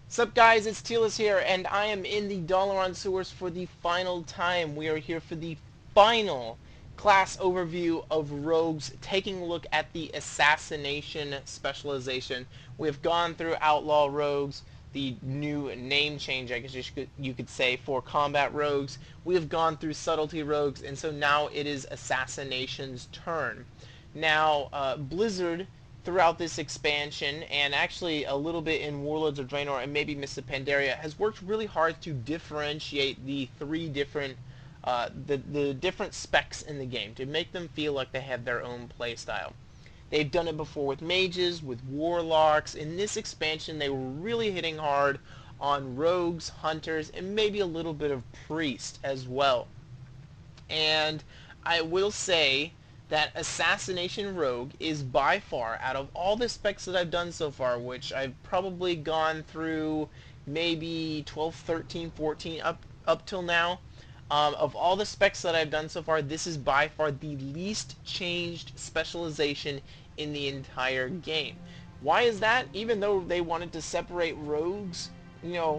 Sup guys, it's Tealus here, and I am in the Dalaran sewers for the final time. We are here for the final class overview of rogues, taking a look at the assassination specialization. We have gone through outlaw rogues, the new name change, I guess you could say, for combat rogues. We have gone through subtlety rogues, and so now it is assassination's turn. Now, Blizzard, throughout this expansion, and actually a little bit in Warlords of Draenor and maybe Mists of Pandaria, has worked really hard to differentiate the three different the different specs in the game, to make them feel like they have their own playstyle. They've done it before with mages, with warlocks. In this expansion, they were really hitting hard on rogues, hunters, and maybe a little bit of priest as well. And I will say that Assassination Rogue is by far, out of all the specs that I've done so far, which I've probably gone through maybe 12, 13, 14 up till now, of all the specs that I've done so far, this is by far the least changed specialization in the entire game. Why is that? Even though they wanted to separate rogues,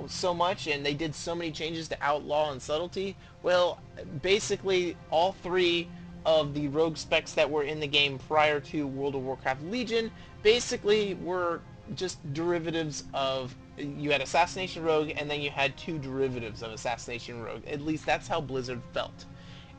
so much, and they did so many changes to outlaw and subtlety, well, basically all three of the rogue specs that were in the game prior to World of Warcraft Legion basically were just derivatives of, you had Assassination Rogue and then you had two derivatives of Assassination Rogue. At least that's how Blizzard felt.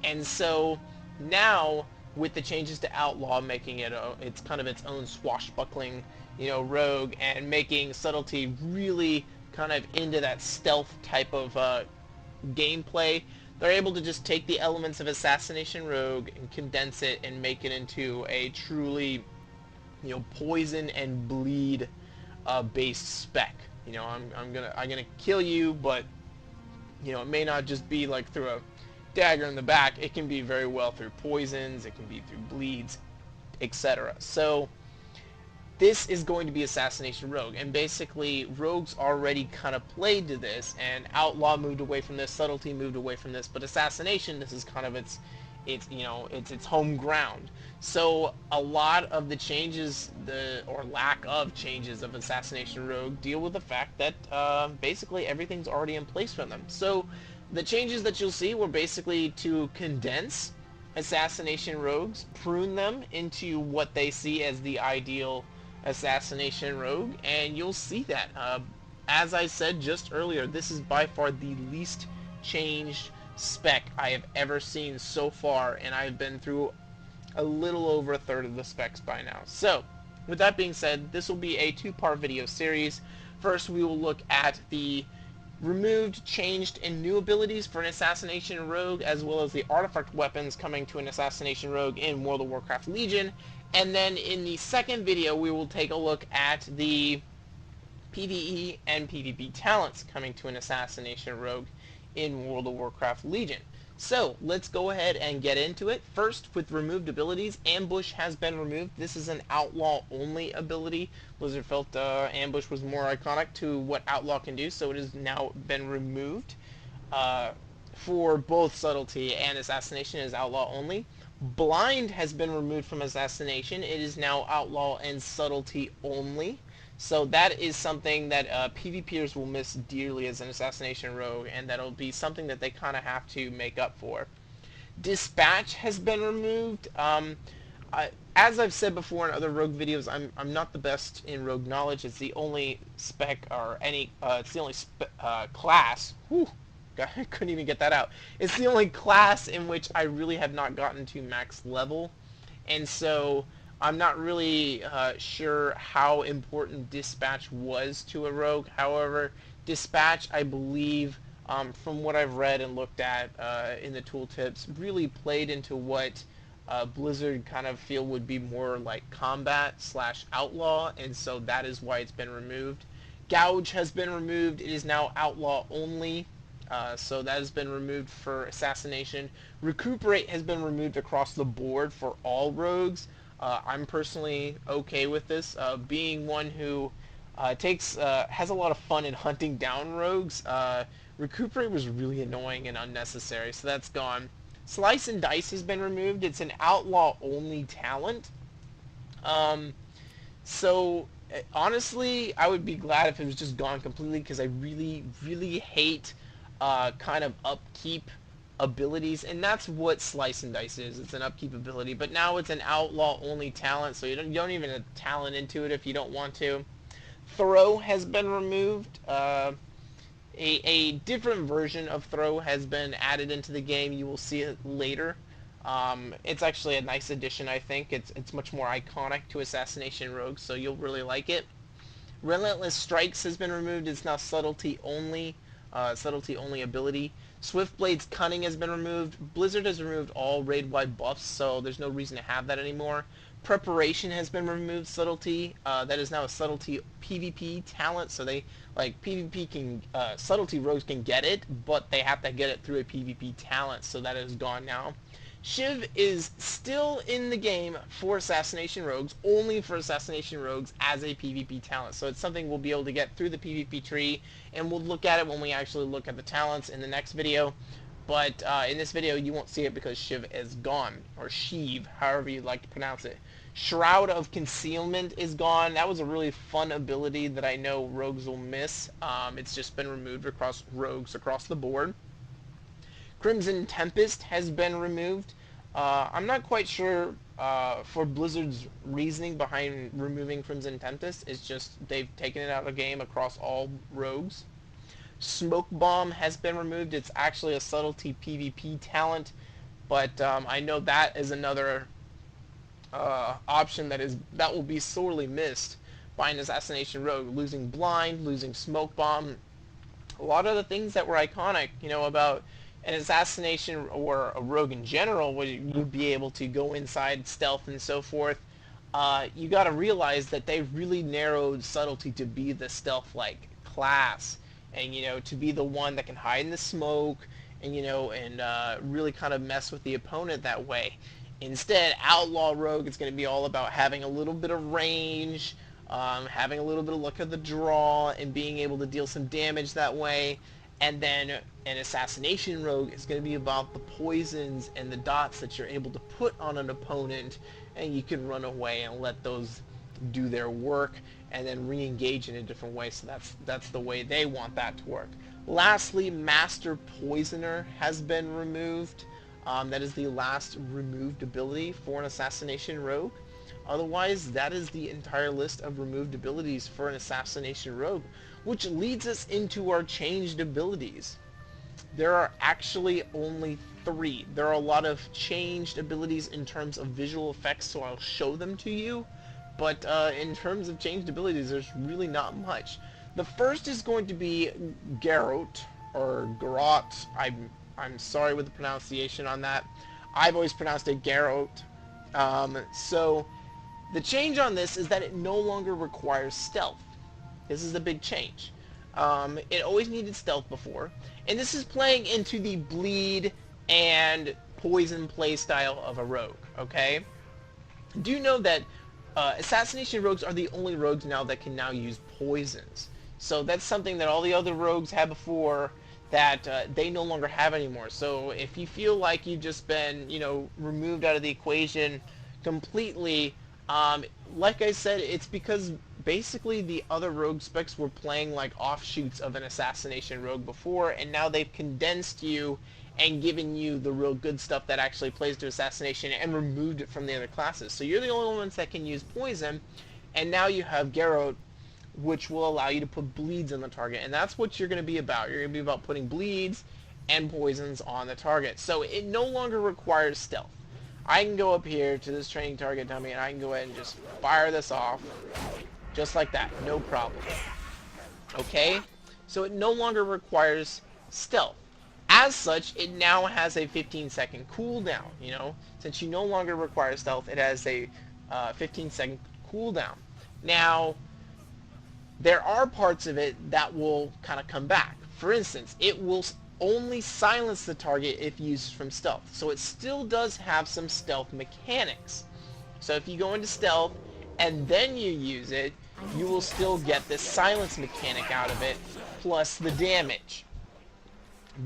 And so now, with the changes to Outlaw, making it it's kind of its own swashbuckling, rogue, and making subtlety really kind of into that stealth type of gameplay, they're able to just take the elements of Assassination Rogue and condense it and make it into a truly, poison and bleed based spec. I'm gonna kill you, but it may not just be like through a dagger in the back. It can be very well through poisons. It can be through bleeds, etc. So this is going to be Assassination Rogue, and basically Rogue's already kind of played to this, and Outlaw moved away from this, Subtlety moved away from this, but Assassination, this is kind of its home ground. So a lot of the changes, or lack of changes of Assassination Rogue, deal with the fact that basically everything's already in place for them. So the changes that you'll see were basically to condense Assassination Rogues, prune them into what they see as the ideal Assassination Rogue, and you'll see that. As I said just earlier, this is by far the least changed spec I have ever seen so far, and I've been through a little over a third of the specs by now. So, with that being said, this will be a two-part video series. First, we will look at the removed, changed, and new abilities for an Assassination Rogue, as well as the artifact weapons coming to an Assassination Rogue in World of Warcraft Legion. And then in the second video, we will take a look at the PvE and PvP talents coming to an Assassination Rogue in World of Warcraft Legion. So, let's go ahead and get into it. First, with removed abilities, Ambush has been removed. This is an Outlaw-only ability. Blizzard felt Ambush was more iconic to what Outlaw can do, so it has now been removed. For both Subtlety and Assassination, it is Outlaw-only. Blind has been removed from Assassination. It is now Outlaw and Subtlety only. So that is something that PvPers will miss dearly as an Assassination Rogue, and that'll be something that they kind of have to make up for. Dispatch has been removed. As I've said before in other Rogue videos, I'm not the best in Rogue knowledge. It's the only spec, or it's the only class. Whew, I couldn't even get that out. It's the only class in which I really have not gotten to max level, and so I'm not really sure how important Dispatch was to a rogue. However, Dispatch, I believe, from what I've read and looked at in the tooltips, really played into what Blizzard kind of feel would be more like combat/outlaw, and so that is why it's been removed. Gouge has been removed. It is now outlaw only. So that has been removed for Assassination. Recuperate has been removed across the board for all rogues. I'm personally okay with this, being one who has a lot of fun in hunting down rogues. Recuperate was really annoying and unnecessary, so that's gone. Slice and Dice has been removed. It's an outlaw-only talent. So Honestly, I would be glad if it was just gone completely, because I really, really hate kind of upkeep abilities, and that's what Slice and Dice is. It's an upkeep ability, but now it's an outlaw only talent, so you don't even have talent into it if you don't want to. Throw has been removed. A different version of Throw has been added into the game. You will see it later. It's actually a nice addition, I think. It's much more iconic to Assassination Rogues, so you'll really like it. Relentless Strikes has been removed. It's now subtlety only ability. Swiftblade's Cunning has been removed. Blizzard has removed all raid-wide buffs, so there's no reason to have that anymore. Preparation has been removed. Subtlety, that is now a subtlety PvP talent, so they, like, PvP can, subtlety rogues can get it, but they have to get it through a PvP talent, so that is gone now. Shiv is still in the game for Assassination Rogues, only for Assassination Rogues as a PvP talent. So it's something we'll be able to get through the PvP tree, and we'll look at it when we actually look at the talents in the next video. But in this video, you won't see it because Shiv is gone, or Sheev, however you'd like to pronounce it. Shroud of Concealment is gone. That was a really fun ability that I know rogues will miss. It's just been removed across rogues across the board. Crimson Tempest has been removed. I'm not quite sure for Blizzard's reasoning behind removing Crimson Tempest. It's just they've taken it out of the game across all rogues. Smoke Bomb has been removed. It's actually a subtlety PvP talent, but I know that is another option that will be sorely missed by an Assassination Rogue. Losing Blind, losing Smoke Bomb, a lot of the things that were iconic, about an assassination or a rogue in general, where you'd be able to go inside, stealth, and so forth. You got to realize that they really narrowed subtlety to be the stealth-like class, and to be the one that can hide in the smoke, and really kind of mess with the opponent that way. Instead, outlaw rogue is going to be all about having a little bit of range, having a little bit of luck of the draw, and being able to deal some damage that way. And then an assassination rogue is going to be about the poisons and the dots that you're able to put on an opponent, and you can run away and let those do their work and then re-engage in a different way. So that's the way they want that to work. Lastly, Master Poisoner has been removed. That is the last removed ability for an assassination rogue. Otherwise, that is the entire list of removed abilities for an assassination rogue, which leads us into our changed abilities. There are actually only 3. There are a lot of changed abilities in terms of visual effects, so I'll show them to you. But in terms of changed abilities, there's really not much. The first is going to be Garrot, or Garrot. I'm sorry with the pronunciation on that. I've always pronounced it Garrot. So the change on this is that it no longer requires stealth. This is a big change. It always needed stealth before, and this is playing into the bleed and poison playstyle of a rogue, okay? Do know that assassination rogues are the only rogues now that can now use poisons. So that's something that all the other rogues had before that they no longer have anymore. So if you feel like you've just been, removed out of the equation completely, like I said, it's because basically the other rogue specs were playing like offshoots of an assassination rogue before, and now they've condensed you and given you the real good stuff that actually plays to assassination and removed it from the other classes. So you're the only ones that can use poison, and now you have Garrot, which will allow you to put bleeds on the target, and that's what you're going to be about. You're going to be about putting bleeds and poisons on the target. So it no longer requires stealth. I can go up here to this training target dummy, and I can go ahead and just fire this off, just like that, no problem. Okay? So it no longer requires stealth. As such, it now has a 15-second cooldown, Since you no longer require stealth, it has a 15-second cooldown. Now, there are parts of it that will kind of come back. For instance, it will only silence the target if used from stealth. So it still does have some stealth mechanics. So if you go into stealth and then you use it, you will still get this silence mechanic out of it, plus the damage.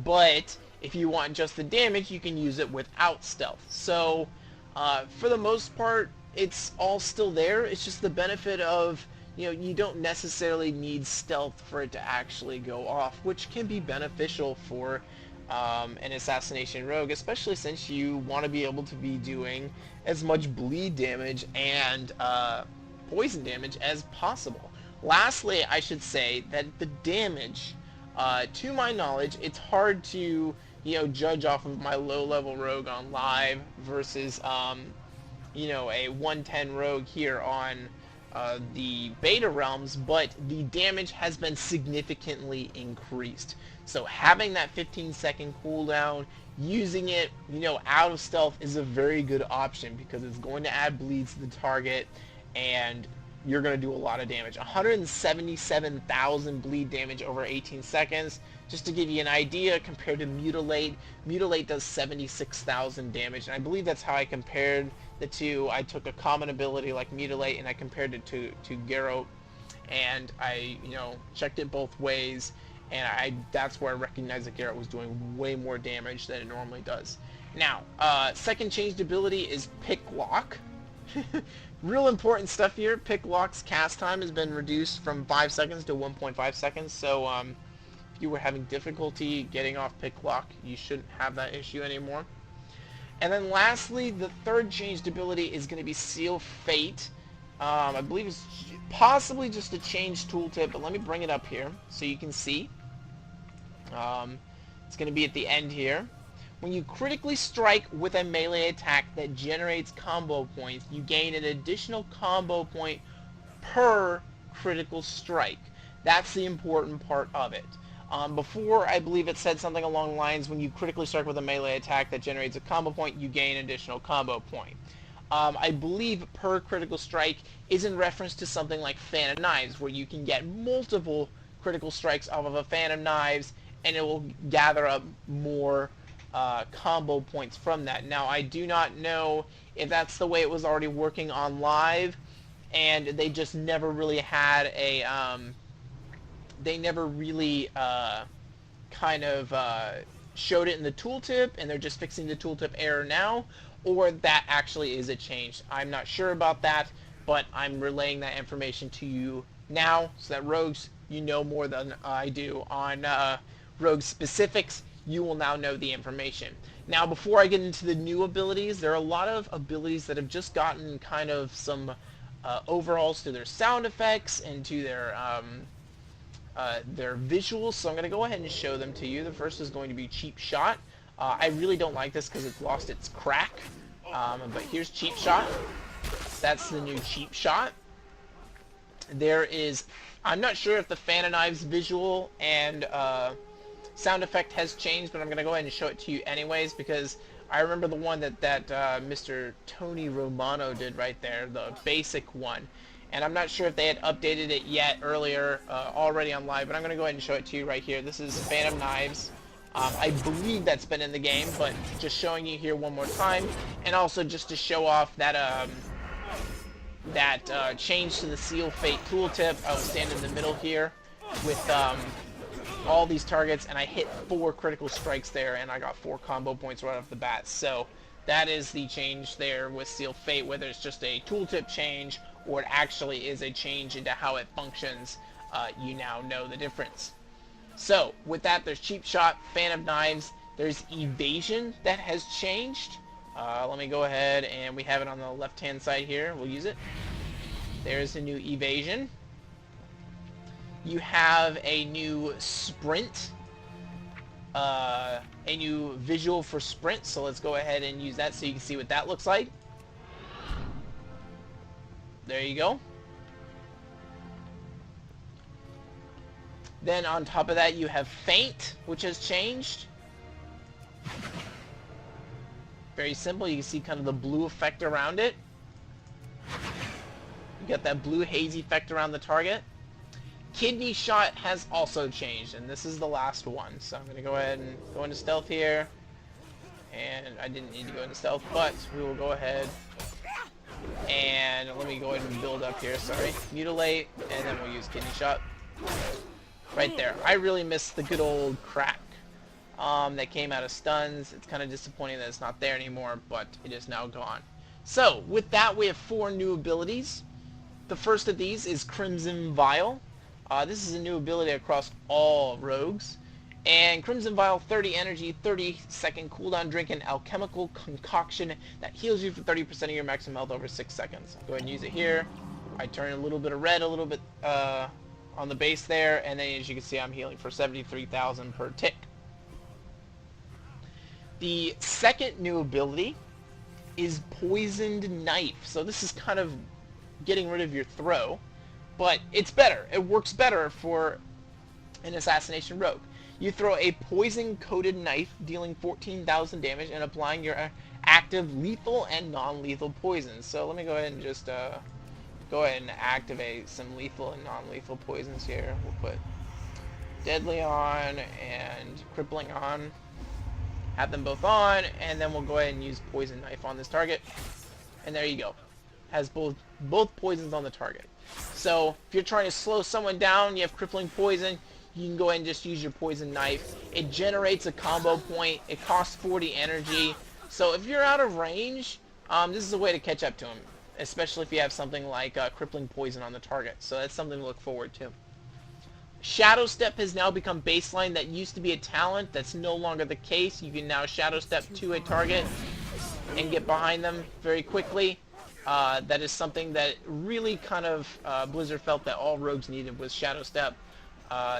But if you want just the damage, you can use it without stealth. So for the most part, it's all still there. It's just the benefit of you don't necessarily need stealth for it to actually go off, which can be beneficial for an assassination rogue, especially since you want to be able to be doing as much bleed damage and poison damage as possible. Lastly, I should say that the damage, to my knowledge, it's hard to judge off of my low-level rogue on live versus a 110 rogue here on the beta realms, but the damage has been significantly increased. So having that 15-second cooldown, using it, out of stealth is a very good option because it's going to add bleeds to the target and you're going to do a lot of damage. 177,000 bleed damage over 18 seconds. Just to give you an idea, compared to Mutilate, Mutilate does 76,000 damage, and I believe that's how I compared the two. I took a common ability like Mutilate and I compared it to Garrote, and I checked it both ways, and that's where I recognized that Garrote was doing way more damage than it normally does. Now, second changed ability is Pick Lock. Real important stuff here. Pick Lock's cast time has been reduced from 5 seconds to 1.5 seconds, so if you were having difficulty getting off Pick Lock, you shouldn't have that issue anymore. And then lastly, the third changed ability is going to be Seal Fate. I believe it's possibly just a changed tooltip, but let me bring it up here so you can see. It's going to be at the end here. When you critically strike with a melee attack that generates combo points, you gain an additional combo point per critical strike. That's the important part of it. Before, I believe it said something along the lines, when you critically strike with a melee attack that generates a combo point, you gain an additional combo point. I believe per critical strike is in reference to something like Fan of Knives, where you can get multiple critical strikes off of a Fan of Knives, and it will gather up more combo points from that. Now, I do not know if that's the way it was already working on live, and they just never really had a, they never really showed it in the tooltip, and they're just fixing the tooltip error now, or that actually is a change. I'm not sure about that, but I'm relaying that information to you now, so that rogues, you know more than I do on rogue specifics. You will now know the information. Now, before I get into the new abilities, there are a lot of abilities that have just gotten kind of some overhauls to their sound effects and to their visuals, so I'm going to go ahead and show them to you. The first is going to be Cheap Shot. I really don't like this because it's lost its crack, but here's Cheap Shot. That's the new Cheap Shot. There is, I'm not sure if the Fan of Knives visual and sound effect has changed, but I'm going to go ahead and show it to you anyways, because I remember the one that Mr. Tony Romano did right there, the basic one. And I'm not sure if they had updated it yet earlier, already on live, but I'm going to go ahead and show it to you right here. This is Fan of Knives. I believe that's been in the game, but just showing you here one more time, and also just to show off that change to the Seal Fate tooltip. I will stand in the middle here with all these targets, and I hit 4 critical strikes there, and I got 4 combo points right off the bat. So that is the change there with Seal Fate, whether it's just a tooltip change or it actually is a change into how it functions. You now know the difference. So with that, there's Cheap Shot, Fan of Knives. There's Evasion that has changed. Let me go ahead, and we have it on the left hand side here. We'll use it. There's the new Evasion. You have a new Sprint, a new visual for Sprint, so let's go ahead and use that so you can see what that looks like. There you go. Then on top of that, you have Feint, which has changed. Very simple. You can see kind of the blue effect around it. You got that blue hazy effect around the target. Kidney Shot has also changed, and this is the last one. So I'm going to go ahead and go into stealth here. And I didn't need to go into stealth, but we will go ahead. And let me go ahead and build up here, sorry. Mutilate, and then we'll use Kidney Shot. Right there. I really miss the good old crack that came out of stuns. It's kind of disappointing that it's not there anymore, but it is now gone. So, with that, we have 4 new abilities. The first of these is Crimson Vial. This is a new ability across all rogues. And Crimson Vial, 30 energy, 30-second cooldown. Drink an alchemical concoction that heals you for 30% of your maximum health over 6 seconds. Go ahead and use it here. I turn a little bit of red, a little bit on the base there, and then as you can see, I'm healing for 73,000 per tick. The second new ability is Poisoned Knife. So this is kind of getting rid of your throw, but it's better. It works better for an Assassination rogue. You throw a poison-coated knife, dealing 14,000 damage and applying your active lethal and non-lethal poisons. So let me go ahead and just go ahead and activate some lethal and non-lethal poisons here. We'll put Deadly on and Crippling on. Have them both on, and then we'll go ahead and use Poison Knife on this target. And there you go. Has both poisons on the target. So if you're trying to slow someone down, you have Crippling Poison, you can go ahead and just use your Poison Knife. It generates a combo point. It costs 40 energy. So if you're out of range, this is a way to catch up to him, especially if you have something like Crippling Poison on the target. So that's something to look forward to. Shadow Step has now become baseline. That used to be a talent. That's no longer the case. You can now Shadow Step to a target and get behind them very quickly. That is something that really kind of Blizzard felt that all rogues needed was Shadow Step.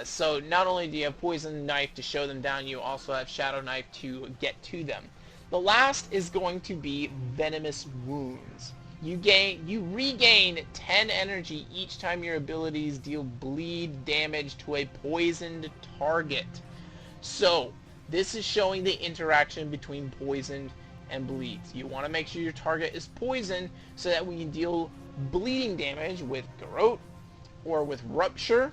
So not only do you have Poison Knife to show them down, you also have Shadow Knife to get to them. The last is going to be Venomous Wounds. You regain 10 energy each time your abilities deal bleed damage to a poisoned target. So this is showing the interaction between poisoned and bleeds. You want to make sure your target is poisoned so that when you deal bleeding damage with Garrote or with Rupture,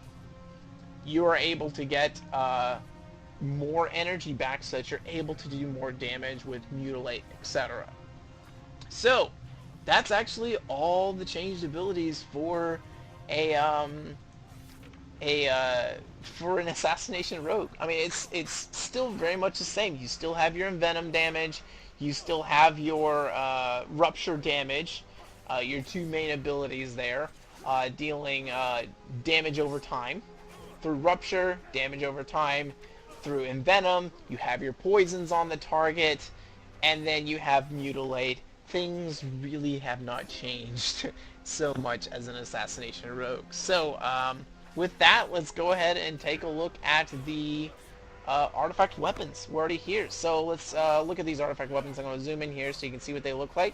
you are able to get more energy back so that you're able to do more damage with Mutilate, etc. So that's actually all the changed abilities for for an Assassination rogue. I mean, it's still very much the same. You still have your Envenom damage. You still have your Rupture damage. Your two main abilities there, dealing damage over time. Through Rupture, damage over time. Through Envenom, you have your poisons on the target. And then you have Mutilate. Things really have not changed so much as an Assassination rogue. So, with that, let's go ahead and take a look at the artifact weapons. We're already here. So let's look at these artifact weapons. I'm going to zoom in here so you can see what they look like.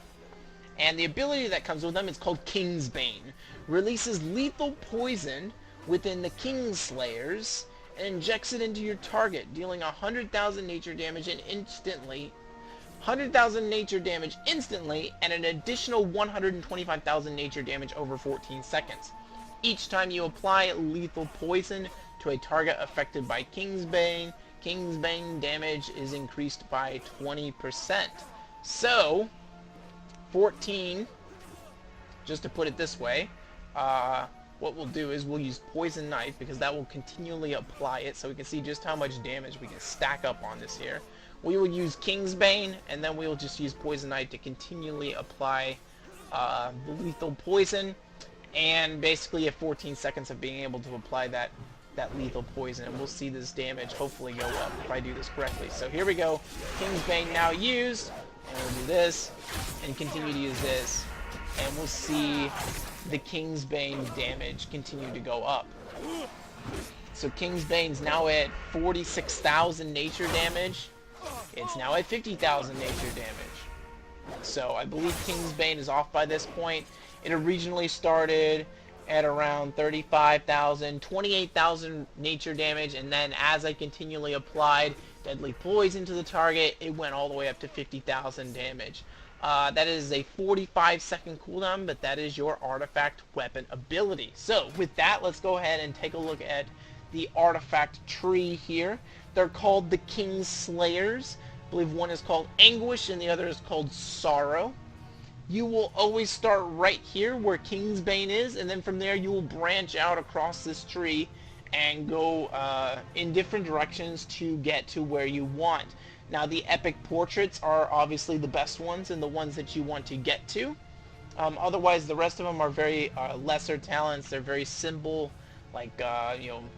And the ability that comes with them is called Kingsbane. Releases lethal poison within the Kingslayers and injects it into your target, dealing 100,000 nature damage and instantly 100,000 nature damage instantly and an additional 125,000 nature damage over 14 seconds. Each time you apply lethal poison to a target affected by Kingsbane, Kingsbane damage is increased by 20%. So, 14, just to put it this way, what we'll do is we'll use Poison Knife because that will continually apply it so we can see just how much damage we can stack up on this here. We will use Kingsbane, and then we will just use Poison Knife to continually apply lethal poison, and basically have 14 seconds of being able to apply that lethal poison, and we'll see this damage hopefully go up if I do this correctly. So here we go, Kingsbane now used, and we'll do this, and continue to use this, and we'll see the Kingsbane damage continue to go up. So Kingsbane's now at 46,000 nature damage. It's now at 50,000 nature damage. So I believe Kingsbane is off by this point. It originally started at around 35,000, 28,000 nature damage, and then as I continually applied deadly poison to the target, it went all the way up to 50,000 damage. That is a 45-second cooldown, but that is your artifact weapon ability. So with that, let's go ahead and take a look at the artifact tree here. They're called the Kingslayers. I believe one is called Anguish and the other is called Sorrow. You will always start right here where Kingsbane is, and then from there you will branch out across this tree and go in different directions to get to where you want. Now the epic portraits are obviously the best ones and the ones that you want to get to. Otherwise, the rest of them are very lesser talents. They're very simple, like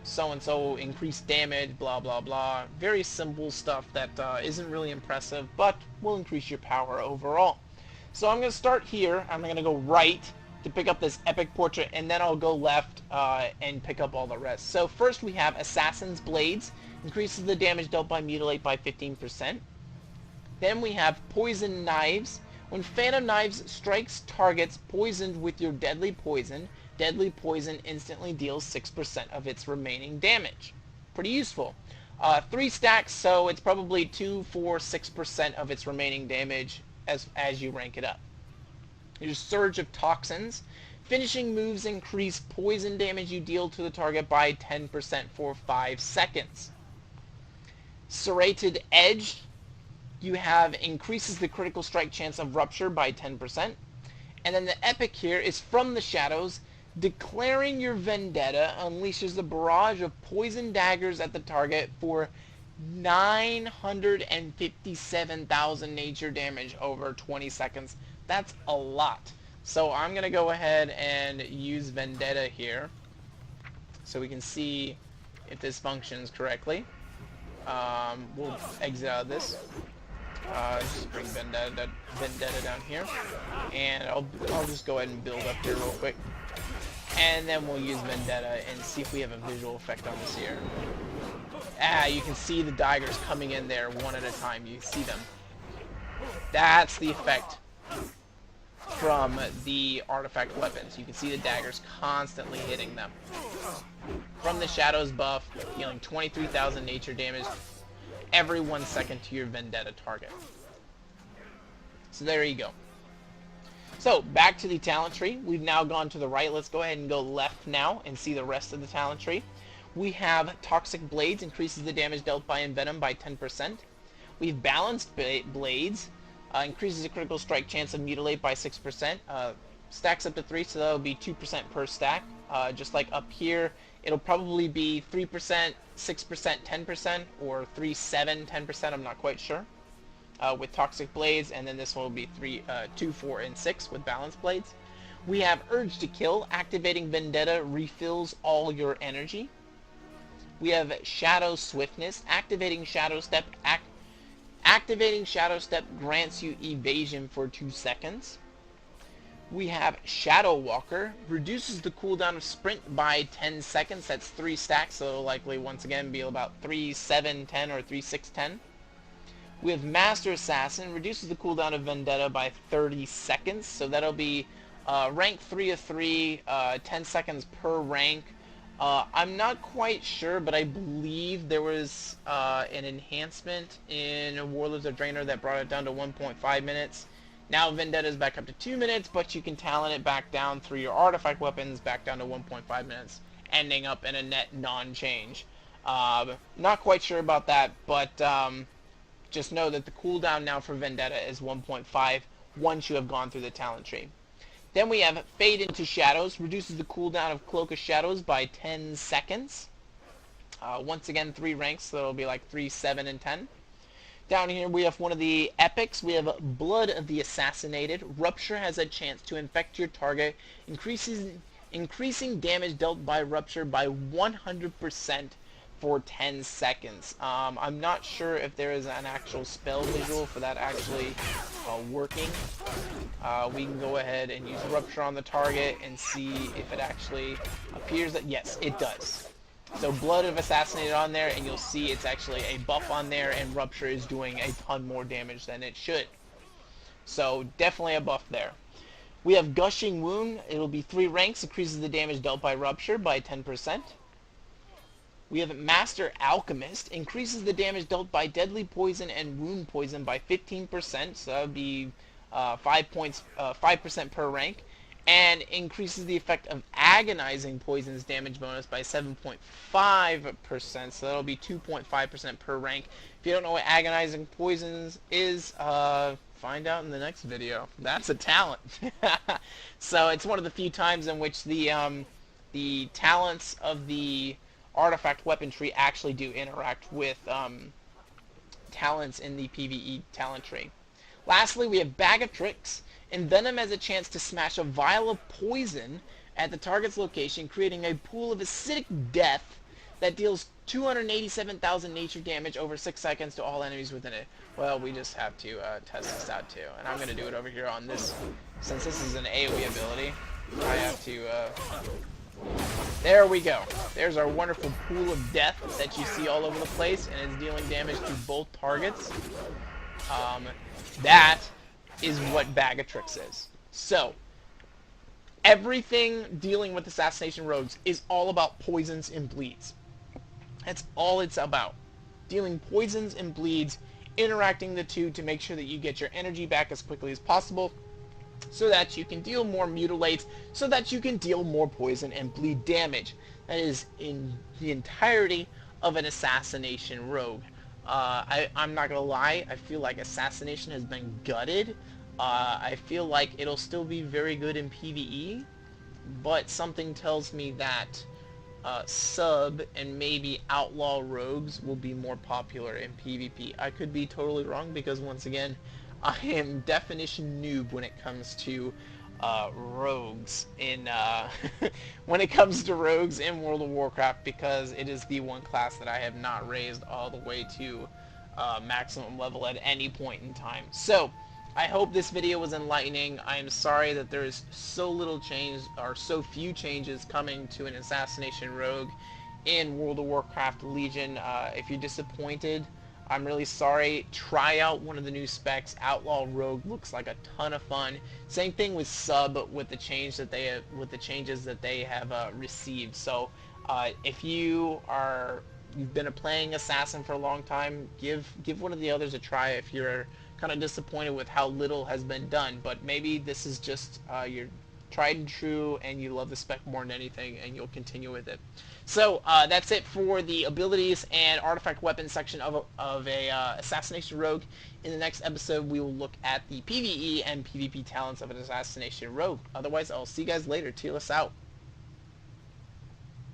so and so increased damage, blah blah blah. Very simple stuff that isn't really impressive, but will increase your power overall. So I'm going to start here. I'm going to go right to pick up this epic portrait, and then I'll go left and pick up all the rest. So first we have Assassin's Blades, increases the damage dealt by Mutilate by 15%. Then we have Poison Knives. When Phantom Knives strikes targets poisoned with your deadly poison instantly deals 6% of its remaining damage. Pretty useful. 3 stacks, so it's probably 2, 4, 6% of its remaining damage as you rank it up. Your Surge of Toxins. Finishing moves increase poison damage you deal to the target by 10% for 5 seconds. Serrated Edge. You have increases the critical strike chance of Rupture by 10%. And then the epic here is From the Shadows. Declaring your vendetta unleashes a barrage of poison daggers at the target for 957,000 nature damage over 20 seconds. That's a lot. So I'm going to go ahead and use Vendetta here so we can see if this functions correctly. We'll exit out of this. Just bring Vendetta down here. And I'll just go ahead and build up here real quick. And then we'll use Vendetta and see if we have a visual effect on this here. You can see the daggers coming in there one at a time. You see them. That's the effect from the artifact weapons. You can see the daggers constantly hitting them. From the Shadows buff, dealing 23,000 nature damage every 1 second to your Vendetta target. So there you go. So, back to the talent tree. We've now gone to the right. Let's go ahead and go left now and see the rest of the talent tree. We have Toxic Blades, increases the damage dealt by Envenom by 10%. We have Balanced Blades, increases the critical strike chance of Mutilate by 6%. Stacks up to 3, so that'll be 2% per stack. Just like up here, it'll probably be 3%, 6%, 10%, or 3, 7, 10%, I'm not quite sure. With Toxic Blades, and then this one will be 2, 4, and 6 with Balanced Blades. We have Urge to Kill. Activating Vendetta refills all your energy. We have Shadow Swiftness. Activating Shadow Step grants you evasion for 2 seconds. We have Shadow Walker. Reduces the cooldown of Sprint by 10 seconds. That's 3 stacks, so it'll likely once again be about 3, 7, 10, or 3, 6, 10. We have Master Assassin, reduces the cooldown of Vendetta by 30 seconds, so that'll be rank 3 of 3, 10 seconds per rank. I'm not quite sure, but I believe there was an enhancement in Warlords of Draenor that brought it down to 1.5 minutes. Now Vendetta is back up to 2 minutes, but you can talent it back down through your artifact weapons back down to 1.5 minutes, ending up in a net non-change. Not quite sure about that, but just know that the cooldown now for Vendetta is 1.5 once you have gone through the talent tree. Then we have Fade into Shadows, reduces the cooldown of Cloak of Shadows by 10 seconds. Once again, 3 ranks, so it'll be like 3, 7, and 10. Down here we have one of the epics. We have Blood of the Assassinated. Rupture has a chance to infect your target, increasing damage dealt by Rupture by 100% for 10 seconds. I'm not sure if there is an actual spell visual for that actually working. We can go ahead and use Rupture on the target and see if it actually appears that, yes, it does. So Blood of Assassinated on there, and you'll see it's actually a buff on there, and Rupture is doing a ton more damage than it should. So definitely a buff there. We have Gushing Wound. It'll be 3 ranks, increases the damage dealt by Rupture by 10%. We have Master Alchemist, increases the damage dealt by deadly poison and wound poison by 15%, so that would be 5% per rank, and increases the effect of agonizing poison's damage bonus by 7.5%, so that'll be 2.5% per rank. If you don't know what agonizing poisons is, find out in the next video. That's a talent. So it's one of the few times in which the talents of the artifact weapon tree actually do interact with talents in the PvE talent tree. Lastly, we have Bag of Tricks. Envenom has a chance to smash a vial of poison at the target's location, creating a pool of acidic death that deals 287,000 nature damage over 6 seconds to all enemies within it. Well, we just have to test this out too. And I'm going to do it over here on this. Since this is an AoE ability, I have to... There we go. There's our wonderful pool of death that you see all over the place, and it's dealing damage to both targets. That is what Bag of Tricks is. So, everything dealing with Assassination Rogues is all about poisons and bleeds. That's all it's about. Dealing poisons and bleeds, interacting the two to make sure that you get your energy back as quickly as possible, so that you can deal more mutilates, so that you can deal more poison and bleed damage. That is in the entirety of an Assassination Rogue. I'm not gonna lie, I feel like Assassination has been gutted. I feel like it'll still be very good in PvE, but something tells me that Sub and maybe Outlaw Rogues will be more popular in PvP. I could be totally wrong because, once again, I am definition noob when it comes to rogues in when it comes to rogues in World of Warcraft, because it is the one class that I have not raised all the way to maximum level at any point in time. So I hope this video was enlightening. I am sorry that there is so little change, or so few changes coming to an Assassination Rogue in World of Warcraft Legion. If you're disappointed, I'm really sorry. Try out one of the new specs. Outlaw Rogue looks like a ton of fun. Same thing with Sub, with the changes that they have received. So if you've been playing Assassin for a long time, give one of the others a try if you're kind of disappointed with how little has been done. But maybe this is just your tried and true, and you love the spec more than anything, and you'll continue with it. So that's it for the abilities and artifact weapons section of a Assassination Rogue. In the next episode, we will look at the PvE and PvP talents of an Assassination Rogue. Otherwise, I'll see you guys later. Teal us out.